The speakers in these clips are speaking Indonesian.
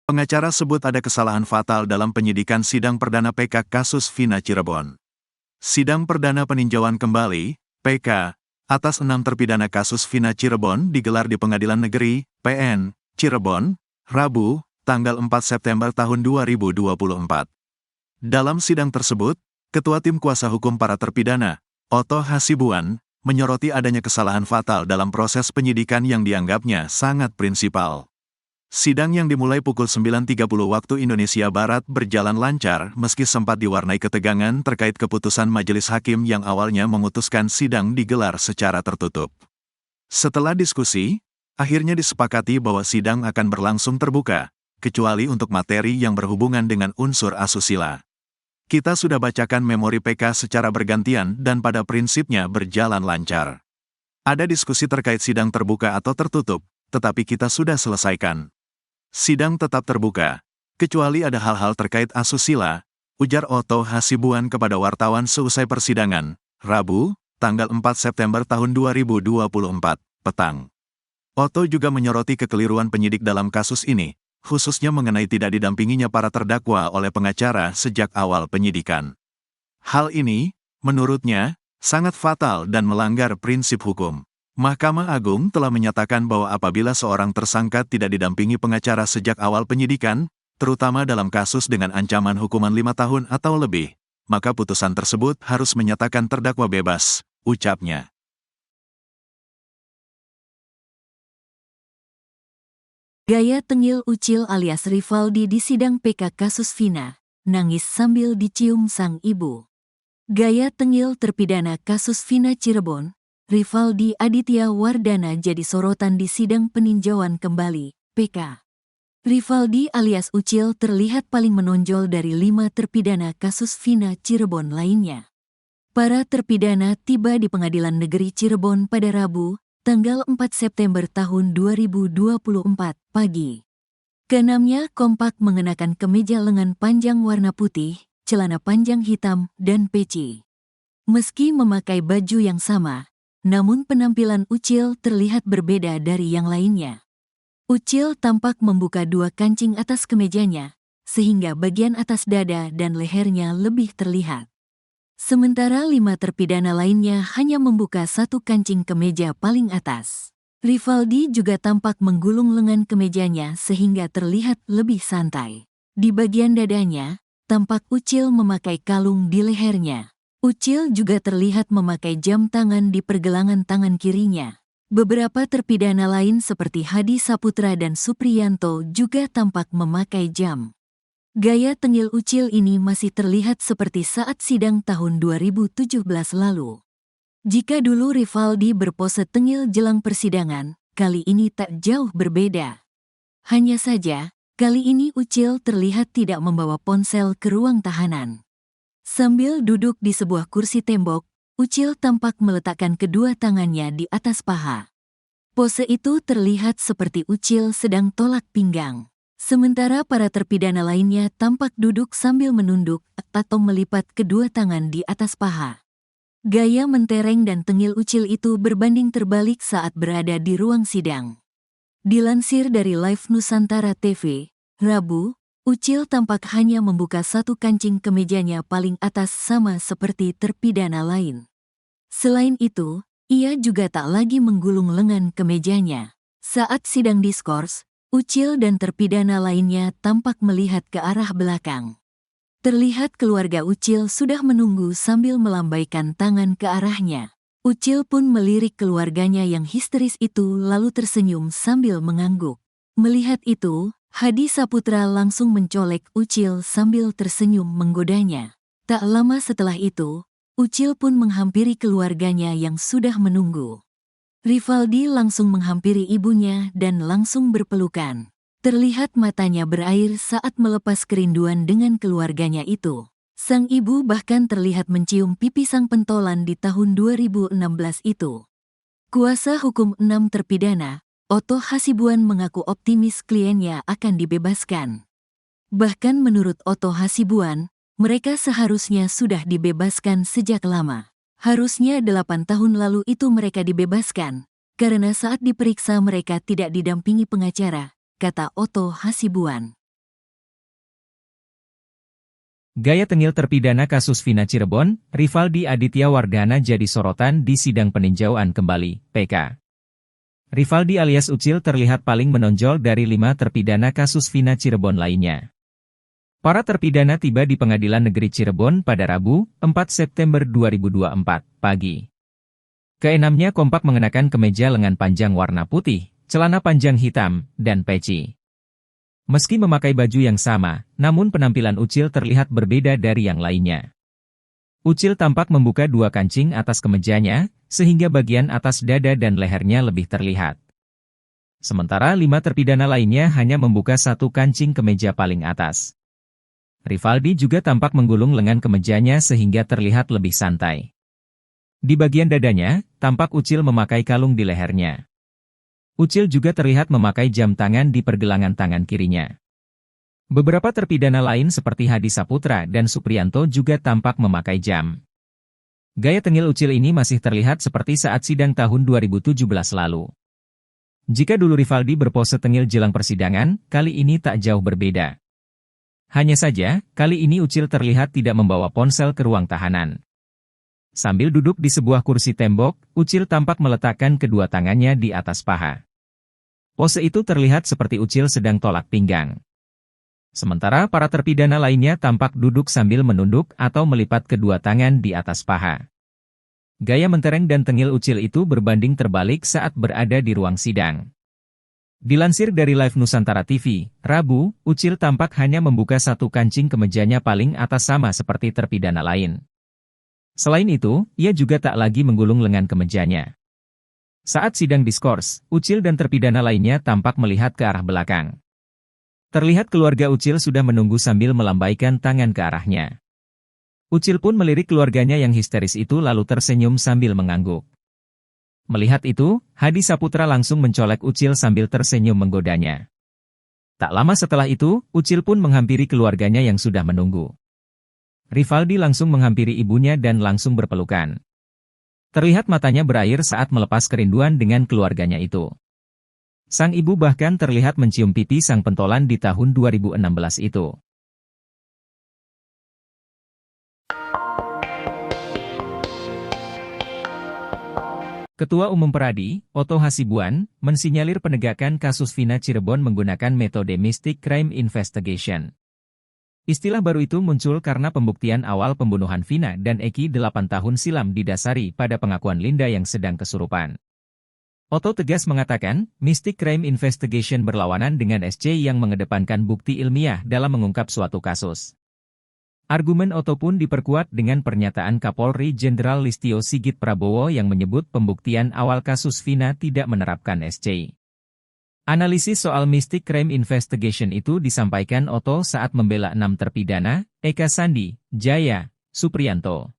Pengacara sebut ada kesalahan fatal dalam penyidikan sidang perdana PK kasus Vina Cirebon. Sidang perdana peninjauan kembali, PK, atas 6 terpidana kasus Vina Cirebon digelar di Pengadilan Negeri, PN, Cirebon, Rabu, tanggal 4 September tahun 2024. Dalam sidang tersebut, Ketua Tim Kuasa Hukum para terpidana, Otto Hasibuan, menyoroti adanya kesalahan fatal dalam proses penyidikan yang dianggapnya sangat prinsipal. Sidang yang dimulai pukul 9.30 waktu Indonesia Barat berjalan lancar meski sempat diwarnai ketegangan terkait keputusan majelis hakim yang awalnya memutuskan sidang digelar secara tertutup. Setelah diskusi, akhirnya disepakati bahwa sidang akan berlangsung terbuka, kecuali untuk materi yang berhubungan dengan unsur asusila. Kita sudah bacakan memori PK secara bergantian dan pada prinsipnya berjalan lancar. Ada diskusi terkait sidang terbuka atau tertutup, tetapi kita sudah selesaikan. Sidang tetap terbuka, kecuali ada hal-hal terkait asusila, ujar Otto Hasibuan kepada wartawan seusai persidangan, Rabu, tanggal 4 September tahun 2024, petang. Otto juga menyoroti kekeliruan penyidik dalam kasus ini, khususnya mengenai tidak didampinginya para terdakwa oleh pengacara sejak awal penyidikan. Hal ini, menurutnya, sangat fatal dan melanggar prinsip hukum. Mahkamah Agung telah menyatakan bahwa apabila seorang tersangka tidak didampingi pengacara sejak awal penyidikan, terutama dalam kasus dengan ancaman hukuman 5 tahun atau lebih, maka putusan tersebut harus menyatakan terdakwa bebas, ucapnya. Gaya tengil Ucil alias Rivaldi di sidang PK kasus Vina, nangis sambil dicium sang ibu. Gaya tengil terpidana kasus Vina Cirebon, Rivaldi Aditya Wardana jadi sorotan di sidang peninjauan kembali, PK. Rivaldi alias Ucil terlihat paling menonjol dari 5 terpidana kasus Vina Cirebon lainnya. Para terpidana tiba di Pengadilan Negeri Cirebon pada Rabu, tanggal 4 September tahun 2024, pagi. Keenamnya kompak mengenakan kemeja lengan panjang warna putih, celana panjang hitam, dan peci. Meski memakai baju yang sama, namun penampilan Ucil terlihat berbeda dari yang lainnya. Ucil tampak membuka 2 kancing atas kemejanya, sehingga bagian atas dada dan lehernya lebih terlihat. Sementara 5 terpidana lainnya hanya membuka 1 kancing kemeja paling atas. Rivaldi juga tampak menggulung lengan kemejanya sehingga terlihat lebih santai. Di bagian dadanya, tampak Ucil memakai kalung di lehernya. Ucil juga terlihat memakai jam tangan di pergelangan tangan kirinya. Beberapa terpidana lain seperti Hadi Saputra dan Supriyanto juga tampak memakai jam. Gaya tengil Ucil ini masih terlihat seperti saat sidang tahun 2017 lalu. Jika dulu Rivaldi berpose tengil jelang persidangan, kali ini tak jauh berbeda. Hanya saja, kali ini Ucil terlihat tidak membawa ponsel ke ruang tahanan. Sambil duduk di sebuah kursi tembok, Ucil tampak meletakkan kedua tangannya di atas paha. Pose itu terlihat seperti Ucil sedang tolak pinggang. Sementara para terpidana lainnya tampak duduk sambil menunduk atau melipat kedua tangan di atas paha. Gaya mentereng dan tengil Ucil itu berbanding terbalik saat berada di ruang sidang. Dilansir dari Live Nusantara TV, Rabu, Ucil tampak hanya membuka 1 kancing kemejanya paling atas sama seperti terpidana lain. Selain itu, ia juga tak lagi menggulung lengan kemejanya. Saat sidang diskors, Ucil dan terpidana lainnya tampak melihat ke arah belakang. Terlihat keluarga Ucil sudah menunggu sambil melambaikan tangan ke arahnya. Ucil pun melirik keluarganya yang histeris itu lalu tersenyum sambil mengangguk. Melihat itu, Hadi Saputra langsung mencolek Ucil sambil tersenyum menggodanya. Tak lama setelah itu, Ucil pun menghampiri keluarganya yang sudah menunggu. Rivaldi langsung menghampiri ibunya dan langsung berpelukan. Terlihat matanya berair saat melepas kerinduan dengan keluarganya itu. Sang ibu bahkan terlihat mencium pipi sang pentolan di tahun 2016 itu. Kuasa hukum 6 terpidana, Otto Hasibuan mengaku optimis kliennya akan dibebaskan. Bahkan menurut Otto Hasibuan, mereka seharusnya sudah dibebaskan sejak lama. Harusnya 8 tahun lalu itu mereka dibebaskan, karena saat diperiksa mereka tidak didampingi pengacara, kata Otto Hasibuan. Gaya tengil terpidana kasus Vina Cirebon, Rivaldi Aditya Wardana jadi sorotan di sidang peninjauan kembali, PK. Rivaldi alias Ucil terlihat paling menonjol dari 5 terpidana kasus Vina Cirebon lainnya. Para terpidana tiba di Pengadilan Negeri Cirebon pada Rabu, 4 September 2024, pagi. Keenamnya kompak mengenakan kemeja lengan panjang warna putih, celana panjang hitam, dan peci. Meski memakai baju yang sama, namun penampilan Ucil terlihat berbeda dari yang lainnya. Ucil tampak membuka 2 kancing atas kemejanya, sehingga bagian atas dada dan lehernya lebih terlihat. Sementara 5 terpidana lainnya hanya membuka 1 kancing kemeja paling atas. Rivaldi juga tampak menggulung lengan kemejanya sehingga terlihat lebih santai. Di bagian dadanya, tampak Ucil memakai kalung di lehernya. Ucil juga terlihat memakai jam tangan di pergelangan tangan kirinya. Beberapa terpidana lain seperti Hadi Saputra dan Supriyanto juga tampak memakai jam. Gaya tengil Ucil ini masih terlihat seperti saat sidang tahun 2017 lalu. Jika dulu Rivaldi berpose tengil jelang persidangan, kali ini tak jauh berbeda. Hanya saja, kali ini Ucil terlihat tidak membawa ponsel ke ruang tahanan. Sambil duduk di sebuah kursi tembok, Ucil tampak meletakkan kedua tangannya di atas paha. Pose itu terlihat seperti Ucil sedang tolak pinggang. Sementara para terpidana lainnya tampak duduk sambil menunduk atau melipat kedua tangan di atas paha. Gaya mentereng dan tengil Ucil itu berbanding terbalik saat berada di ruang sidang. Dilansir dari Live Nusantara TV, Rabu, Ucil tampak hanya membuka 1 kancing kemejanya paling atas sama seperti terpidana lain. Selain itu, ia juga tak lagi menggulung lengan kemejanya. Saat sidang diskors, Ucil dan terpidana lainnya tampak melihat ke arah belakang. Terlihat keluarga Ucil sudah menunggu sambil melambaikan tangan ke arahnya. Ucil pun melirik keluarganya yang histeris itu lalu tersenyum sambil mengangguk. Melihat itu, Hadi Saputra langsung mencolek Ucil sambil tersenyum menggodanya. Tak lama setelah itu, Ucil pun menghampiri keluarganya yang sudah menunggu. Rivaldi langsung menghampiri ibunya dan langsung berpelukan. Terlihat matanya berair saat melepas kerinduan dengan keluarganya itu. Sang ibu bahkan terlihat mencium pipi sang pentolan di tahun 2016 itu. Ketua Umum Peradi, Otto Hasibuan, mensinyalir penegakan kasus Vina Cirebon menggunakan metode Mystic Crime Investigation. Istilah baru itu muncul karena pembuktian awal pembunuhan Vina dan Eki 8 tahun silam didasari pada pengakuan Linda yang sedang kesurupan. Otto tegas mengatakan, Mystic Crime Investigation berlawanan dengan SC yang mengedepankan bukti ilmiah dalam mengungkap suatu kasus. Argumen Otto pun diperkuat dengan pernyataan Kapolri Jenderal Listio Sigit Prabowo yang menyebut pembuktian awal kasus Vina tidak menerapkan SC. Analisis soal Mystic Crime Investigation itu disampaikan Otto saat membela 6 terpidana, Eka Sandi, Jaya, Supriyanto,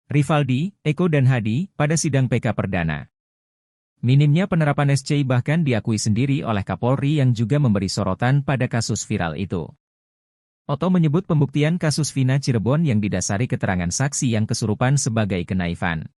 Rivaldi, Eko dan Hadi, pada sidang PK Perdana. Minimnya penerapan SC bahkan diakui sendiri oleh Kapolri yang juga memberi sorotan pada kasus viral itu. Otto menyebut pembuktian kasus Vina Cirebon yang didasari keterangan saksi yang kesurupan sebagai kenaifan.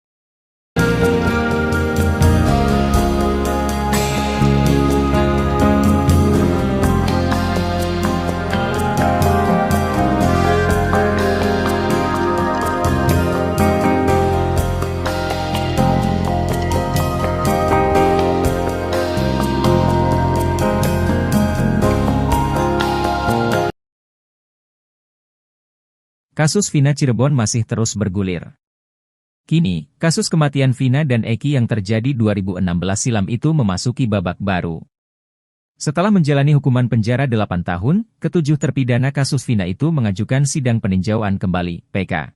Kasus Vina Cirebon masih terus bergulir. Kini, kasus kematian Vina dan Eki yang terjadi 2016 silam itu memasuki babak baru. Setelah menjalani hukuman penjara 8 tahun, ke-7 terpidana kasus Vina itu mengajukan sidang peninjauan kembali, PK.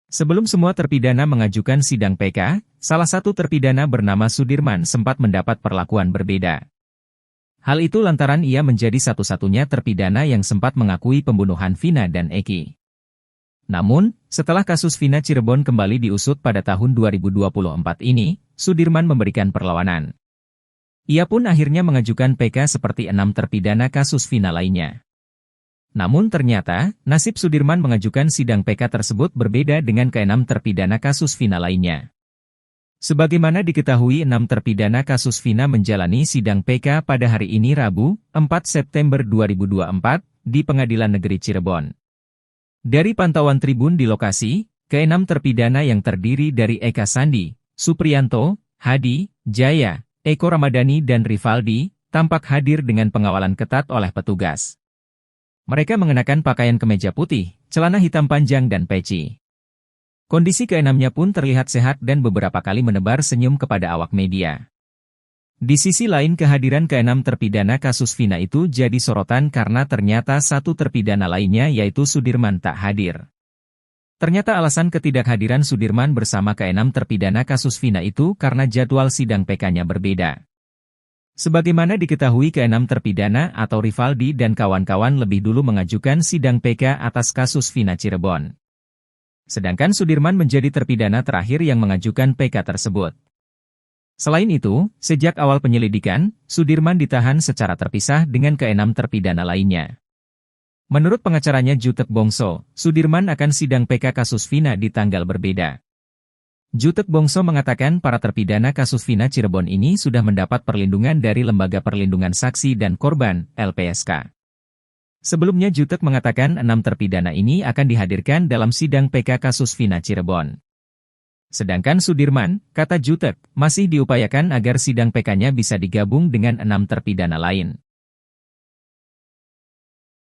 Sebelum semua terpidana mengajukan sidang PK, salah satu terpidana bernama Sudirman sempat mendapat perlakuan berbeda. Hal itu lantaran ia menjadi satu-satunya terpidana yang sempat mengakui pembunuhan Vina dan Eki. Namun, setelah kasus Vina Cirebon kembali diusut pada tahun 2024 ini, Sudirman memberikan perlawanan. Ia pun akhirnya mengajukan PK seperti 6 terpidana kasus Vina lainnya. Namun ternyata, nasib Sudirman mengajukan sidang PK tersebut berbeda dengan ke-6 terpidana kasus Vina lainnya. Sebagaimana diketahui 6 terpidana kasus Vina menjalani sidang PK pada hari ini Rabu, 4 September 2024, di Pengadilan Negeri Cirebon. Dari pantauan Tribun di lokasi, keenam terpidana yang terdiri dari Eka Sandi, Supriyanto, Hadi, Jaya, Eko Ramadhani dan Rivaldi, tampak hadir dengan pengawalan ketat oleh petugas. Mereka mengenakan pakaian kemeja putih, celana hitam panjang dan peci. Kondisi keenamnya pun terlihat sehat dan beberapa kali menebar senyum kepada awak media. Di sisi lain kehadiran keenam terpidana kasus Vina itu jadi sorotan karena ternyata satu terpidana lainnya yaitu Sudirman tak hadir. Ternyata alasan ketidakhadiran Sudirman bersama keenam terpidana kasus Vina itu karena jadwal sidang PK-nya berbeda. Sebagaimana diketahui keenam terpidana atau Rivaldi dan kawan-kawan lebih dulu mengajukan sidang PK atas kasus Vina Cirebon. Sedangkan Sudirman menjadi terpidana terakhir yang mengajukan PK tersebut. Selain itu, sejak awal penyelidikan, Sudirman ditahan secara terpisah dengan keenam terpidana lainnya. Menurut pengacaranya Jutek Bongso, Sudirman akan sidang PK kasus Vina di tanggal berbeda. Jutek Bongso mengatakan para terpidana kasus Vina Cirebon ini sudah mendapat perlindungan dari Lembaga Perlindungan Saksi dan Korban, LPSK. Sebelumnya Jutek mengatakan 6 terpidana ini akan dihadirkan dalam sidang PK kasus Vina Cirebon. Sedangkan Sudirman, kata Jutek, masih diupayakan agar sidang PK-nya bisa digabung dengan 6 terpidana lain.